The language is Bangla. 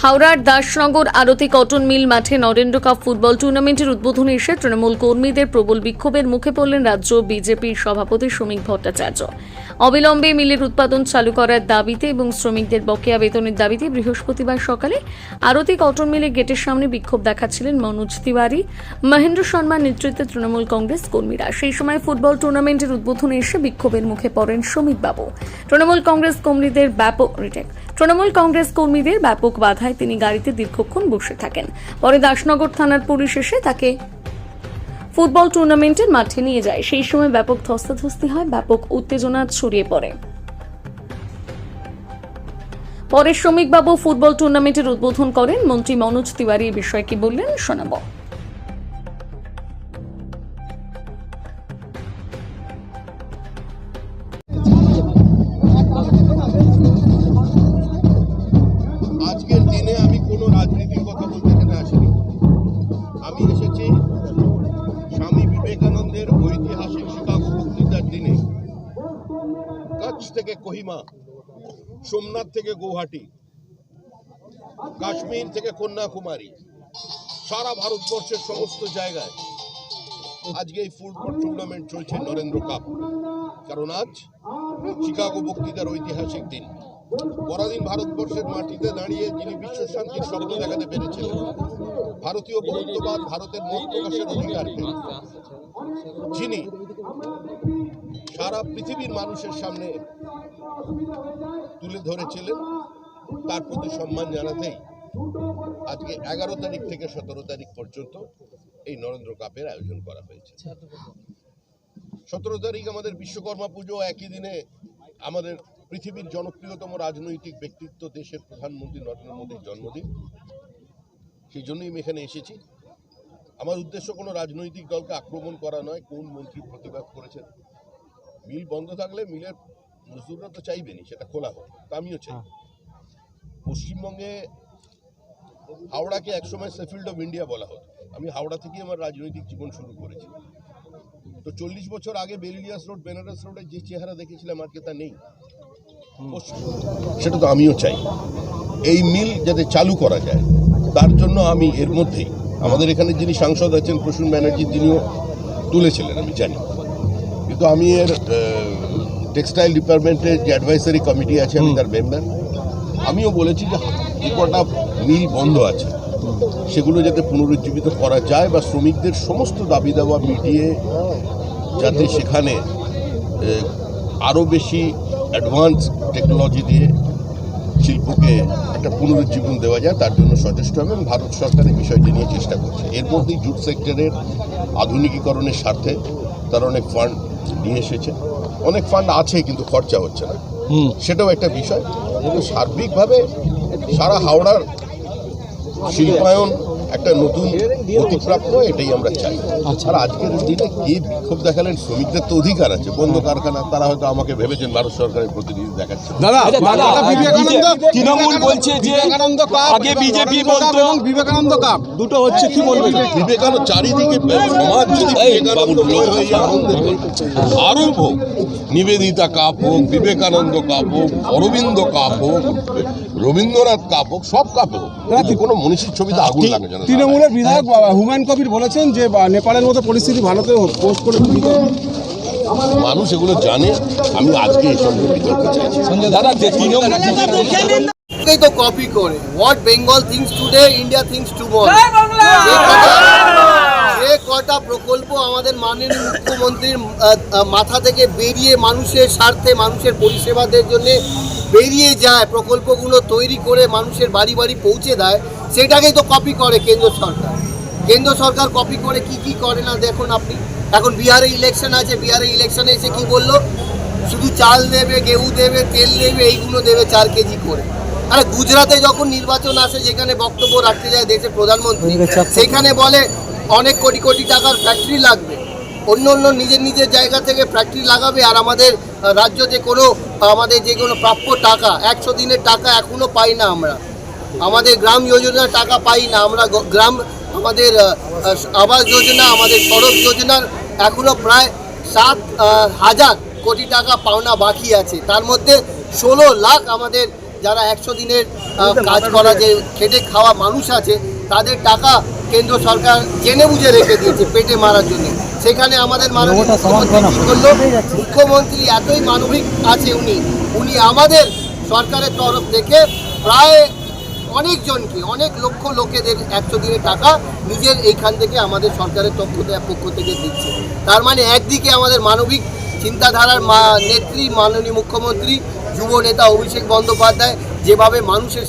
হাওড়ার দাসনগর আরতি কটন মিল মাঠে নরেন্দ্র কাপ ফুটবল টুর্নামেন্টের উদ্বোধনে এসে তৃণমূল কর্মীদের প্রবল বিক্ষোভের মুখে পড়লেন রাজ্য বিজেপির সভাপতি শ্রমিক ভট্টাচার্য। অবিলম্বে মিলের উৎপাদন চালু করার দাবিতে এবং শ্রমিকদের বকেয়া বেতনের দাবিতে বৃহস্পতিবার সকালে আরতি কটন মিলের গেটের সামনে বিক্ষোভ দেখাচ্ছিলেন মনোজ তিওয়ারি, মহেন্দ্র শর্মার নেতৃত্বে তৃণমূল কংগ্রেস কর্মীরা। সেই সময় ফুটবল টুর্নামেন্টের উদ্বোধনে এসে বিক্ষোভের মুখে পড়েন শ্রমিকবাবু। তৃণমূল কংগ্রেস কর্মীদের ব্যাপক বাধায় তিনি গাড়িতে দীর্ঘক্ষণ বসে থাকেন। পরে দাসনগর থানার পুলিশ এসে তাকে ফুটবল টুর্নামেন্টের মাঠে নিয়ে যায়। সেই সময় ব্যাপক ধস্তাধস্তি হয়, ব্যাপক উত্তেজনা ছড়িয়ে পড়ে। পরে শ্রমিকবাবু ফুটবল টুর্নামেন্টের উদ্বোধন করেন। মন্ত্রী মনোজ তিওয়ারি এই বিষয়ে কি বললেন শোনাব। আজকের দিনে আমি কোনো রাজনীতির কথা বলতে এখানে আসিনি। আমি এসেছি স্বামী বিবেকানন্দের ঐতিহাসিক শিকাগো বক্তৃতার দিনে কচ্ছ থেকে কোহিমা, সোমনাথ থেকে গৌহাটি, কাশ্মীর থেকে কন্যাকুমারী, সারা ভারতবর্ষের সমস্ত জায়গায় আজকে এই ফুটবল টুর্নামেন্ট চলছে নরেন্দ্র কাপ। কারণ আজ শিকাগো বক্তৃতার ঐতিহাসিক দিন। পরাধীন ভারতবর্ষের মাটিতে দাঁড়িয়ে যিনি বিশ্ব শান্তির স্বপ্ন দেখাতে পেরেছিলেন, ভারতীয় বহুত্ববাদ, ভারতের মত প্রকাশের অধিকার পেয়ে যিনি সারা পৃথিবীর মানুষের সামনে তুলে ধরেছিলেন, তার প্রতি সম্মান জানাতেই আজকে 11 তারিখ থেকে 17 তারিখ পর্যন্ত এই নরেন্দ্র কাপের আয়োজন করা হয়েছে। 17 তারিখ আমাদের বিশ্বকর্মা পুজো, একই দিনে আমাদের পৃথিবীর জনপ্রিয়তম রাজনৈতিক ব্যক্তিত্ব দেশের প্রধানমন্ত্রী নরেন্দ্র মোদীর জন্মদিন। সেই জন্যই আমি এখানে এসেছি। আমার উদ্দেশ্য কোনো রাজনৈতিক দলকে আক্রমণ করা নয়। কোন মন্ত্রী প্রতিবাদ করেছেন, মিল বন্ধ থাকলে মিলের মজদুররা তো চাইবেনি সেটা খোলা হোক, তা আমিও চাই। পশ্চিমবঙ্গে হাওড়াকে একসময় শেফিল্ড অফ ইন্ডিয়া বলা হতো। আমি হাওড়া থেকেই আমার রাজনৈতিক জীবন শুরু করেছি। তো 40 বছর আগে বেলিলিয়াস রোড, বেনারস রোডের যে চেহারা দেখেছিলাম আজকে তা নেই। সেটা তো আমিও চাই। এই মিল যাতে চালু করা যায়, তার জন্য আমি এর মধ্যেই আমাদের এখানে যিনি সাংসদ আছেন প্রসূন ব্যানার্জি, তিনিও তুলেছিলেন আমি জানি। কিন্তু আমি এর টেক্সটাইল ডিপার্টমেন্টের যে অ্যাডভাইসারি কমিটি আছে, আমি তার মেম্বার। আমিও বলেছি যে যে কটা মিল বন্ধ আছে সেগুলো যাতে পুনরুজ্জীবিত করা যায় বা শ্রমিকদের সমস্ত দাবি দাওয়া মিটিয়ে যাতে সেখানে আরও বেশি অ্যাডভান্স টেকনোলজি দিয়ে শিল্পকে একটা পুনরুজ্জীবন দেওয়া যায়, তার জন্য সচেষ্ট হবে এবং ভারত সরকার এই বিষয়টি নিয়ে চেষ্টা করছে। এর মধ্যেই জুট সেক্টরের আধুনিকীকরণের স্বার্থে তারা অনেক ফান্ড নিয়ে এসেছে। অনেক ফান্ড আছে কিন্তু খরচা হচ্ছে না, সেটাও একটা বিষয়। কিন্তু সার্বিকভাবে সারা হাওড়ার শিল্পায়ন একটা নতুন গতিপ্রাপ্ত, এটাই আমরা চাই। আর আজকের দিনে কে বিক্ষোভ দেখালেন, শ্রমিকদের তো অধিকার আছে। বন্ধ কারখানা, তারা হয়তো আমাকে ভেবেছেন ভারত সরকারের প্রতিনিধি দেখাচ্ছে। তৃণমূল বলছে যে আগে বিজেপি বলতো বিবেকানন্দ কাপ দুটো হচ্ছে, কি বলবেন? বিবেকানন্দ চারিদিকে সমাজ যদি বিবেকানন্দময় হয়ে আনন্দে আরব হোক, নিবেদিতা কাপ হোক, বিবেকানন্দ কাপ হোক, অরবিন্দ কাপ হোক, রবীন্দ্রনাথ কাপ হোক, সব কাপ হোক, কোনো মনীষীর ছবিতে আগুন লাগে জানা। তৃণমূলের বিধায়ক হুমায়ুন কবির বলেছেন যে নেপালের মতো পরিস্থিতি ভারতে পোস্ট করে মানুষ এগুলো জানে। আমি আজকে এসব বিতর্ক চাইছি। দাদা তো কপি করে what Bengal things today, India things tomorrow. যে কটা প্রকল্প আমাদের মাননীয় মুখ্যমন্ত্রীর মাথা থেকে বেরিয়ে মানুষের স্বার্থে, মানুষের পরিষেবাদের জন্য বেরিয়ে যায়, প্রকল্পগুলো তৈরি করে মানুষের বাড়ি বাড়ি পৌঁছে দেয়, সেটাকেই তো কপি করে কেন্দ্র সরকার। কেন্দ্র সরকার কপি করে কি করে না দেখুন আপনি। এখন বিহারে ইলেকশন আছে, বিহারে ইলেকশনে এসে কি বললো, শুধু চাল দেবে, গেহু দেবে, তেল দেবে, এইগুলো দেবে 4 কেজি করে। আরে গুজরাটে যখন নির্বাচন আসে, যেখানে বক্তব্য রাখতে যায় দেশের প্রধানমন্ত্রী, সেখানে বলে অনেক কোটি কোটি টাকার ফ্যাক্টরি লাগবে, অন্য নিজের নিজের জায়গা থেকে ফ্যাক্টরি লাগাবে। আর আমাদের রাজ্য যে কোনো আমাদের যে কোনো প্রাপ্য টাকা, 100 দিনের টাকা এখনও পাই না আমরা। আমাদের গ্রাম যোজনার টাকা পাই না আমরা। গ্রাম আমাদের আবাস যোজনা, আমাদের সড়ক যোজনার এখনও প্রায় 7,000 কোটি টাকা পাওনা বাকি আছে। তার মধ্যে 16 লাখ আমাদের যারা 100 দিনের কাজ করা যে খেটে খাওয়া মানুষ আছে তাদের টাকা কেন্দ্র সরকার জেনে বুঝে রেখে দিয়েছে পেটে মারার জন্য। সেখানে আমাদের মাননীয় মুখ্যমন্ত্রী কী করলো? মুখ্যমন্ত্রী এতই মানবিক আছে উনি আমাদের সরকারের তরফ থেকে প্রায় অনেকজনকে অনেক লক্ষ লোকেদের 100 দিনের টাকা নিজের এইখান থেকে আমাদের সরকারের পক্ষ থেকে দিচ্ছে। তার মানে একদিকে আমাদের মানবিক চিন্তাধারার নেত্রী মাননীয় মুখ্যমন্ত্রী যুব নেতা অভিষেক বন্দ্যোপাধ্যায় যেভাবে মানুষের